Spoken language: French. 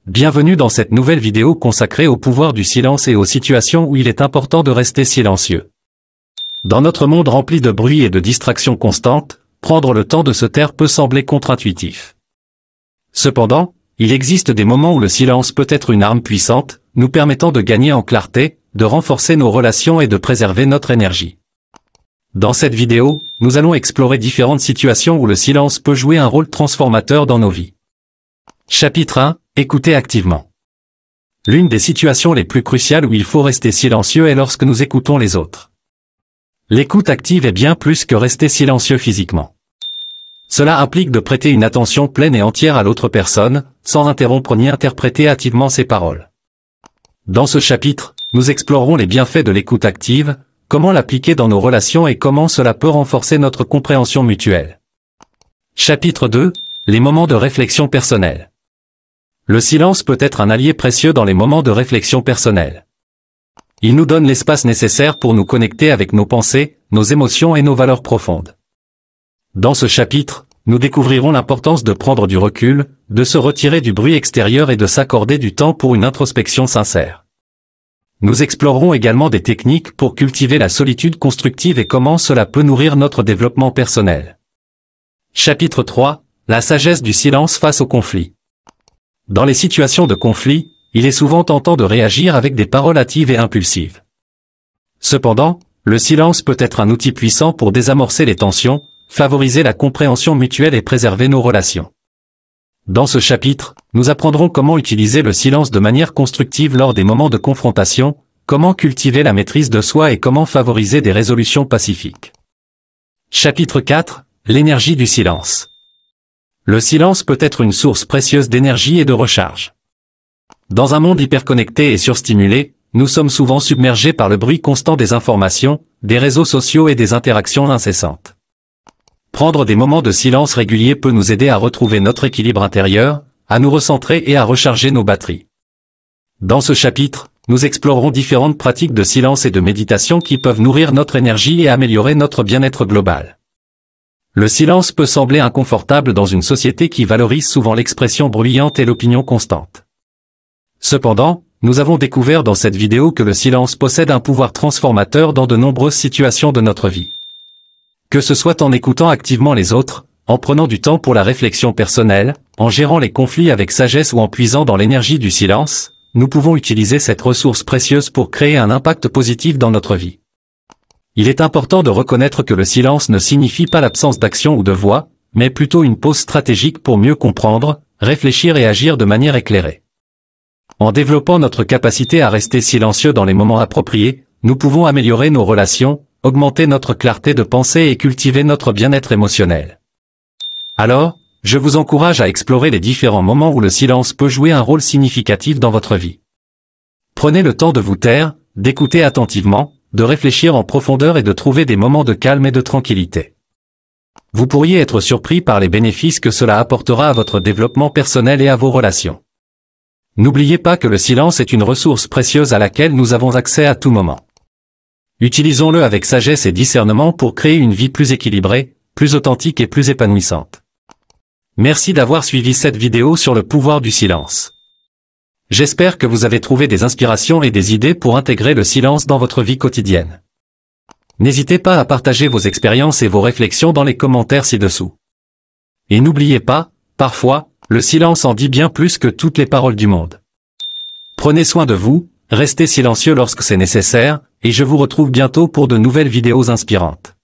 Bienvenue dans cette nouvelle vidéo consacrée au pouvoir du silence et aux situations où il est important de rester silencieux. Dans notre monde rempli de bruit et de distractions constantes, prendre le temps de se taire peut sembler contre-intuitif. Cependant, il existe des moments où le silence peut être une arme puissante, nous permettant de gagner en clarté, de renforcer nos relations et de préserver notre énergie. Dans cette vidéo, nous allons explorer différentes situations où le silence peut jouer un rôle transformateur dans nos vies. Chapitre 1. Écoutez activement. L'une des situations les plus cruciales où il faut rester silencieux est lorsque nous écoutons les autres. L'écoute active est bien plus que rester silencieux physiquement. Cela implique de prêter une attention pleine et entière à l'autre personne, sans interrompre ni interpréter hâtivement ses paroles. Dans ce chapitre, nous explorerons les bienfaits de l'écoute active, comment l'appliquer dans nos relations et comment cela peut renforcer notre compréhension mutuelle. Chapitre 2. Les moments de réflexion personnelle. Le silence peut être un allié précieux dans les moments de réflexion personnelle. Il nous donne l'espace nécessaire pour nous connecter avec nos pensées, nos émotions et nos valeurs profondes. Dans ce chapitre, nous découvrirons l'importance de prendre du recul, de se retirer du bruit extérieur et de s'accorder du temps pour une introspection sincère. Nous explorerons également des techniques pour cultiver la solitude constructive et comment cela peut nourrir notre développement personnel. Chapitre 3. La sagesse du silence face au conflit. Dans les situations de conflit, il est souvent tentant de réagir avec des paroles hâtives et impulsives. Cependant, le silence peut être un outil puissant pour désamorcer les tensions, favoriser la compréhension mutuelle et préserver nos relations. Dans ce chapitre, nous apprendrons comment utiliser le silence de manière constructive lors des moments de confrontation, comment cultiver la maîtrise de soi et comment favoriser des résolutions pacifiques. Chapitre 4. L'énergie du silence. Le silence peut être une source précieuse d'énergie et de recharge. Dans un monde hyperconnecté et surstimulé, nous sommes souvent submergés par le bruit constant des informations, des réseaux sociaux et des interactions incessantes. Prendre des moments de silence réguliers peut nous aider à retrouver notre équilibre intérieur, à nous recentrer et à recharger nos batteries. Dans ce chapitre, nous explorerons différentes pratiques de silence et de méditation qui peuvent nourrir notre énergie et améliorer notre bien-être global. Le silence peut sembler inconfortable dans une société qui valorise souvent l'expression bruyante et l'opinion constante. Cependant, nous avons découvert dans cette vidéo que le silence possède un pouvoir transformateur dans de nombreuses situations de notre vie. Que ce soit en écoutant activement les autres, en prenant du temps pour la réflexion personnelle, en gérant les conflits avec sagesse ou en puisant dans l'énergie du silence, nous pouvons utiliser cette ressource précieuse pour créer un impact positif dans notre vie. Il est important de reconnaître que le silence ne signifie pas l'absence d'action ou de voix, mais plutôt une pause stratégique pour mieux comprendre, réfléchir et agir de manière éclairée. En développant notre capacité à rester silencieux dans les moments appropriés, nous pouvons améliorer nos relations, augmenter notre clarté de pensée et cultiver notre bien-être émotionnel. Alors, je vous encourage à explorer les différents moments où le silence peut jouer un rôle significatif dans votre vie. Prenez le temps de vous taire, d'écouter attentivement, de réfléchir en profondeur et de trouver des moments de calme et de tranquillité. Vous pourriez être surpris par les bénéfices que cela apportera à votre développement personnel et à vos relations. N'oubliez pas que le silence est une ressource précieuse à laquelle nous avons accès à tout moment. Utilisons-le avec sagesse et discernement pour créer une vie plus équilibrée, plus authentique et plus épanouissante. Merci d'avoir suivi cette vidéo sur le pouvoir du silence. J'espère que vous avez trouvé des inspirations et des idées pour intégrer le silence dans votre vie quotidienne. N'hésitez pas à partager vos expériences et vos réflexions dans les commentaires ci-dessous. Et n'oubliez pas, parfois, le silence en dit bien plus que toutes les paroles du monde. Prenez soin de vous, restez silencieux lorsque c'est nécessaire, et je vous retrouve bientôt pour de nouvelles vidéos inspirantes.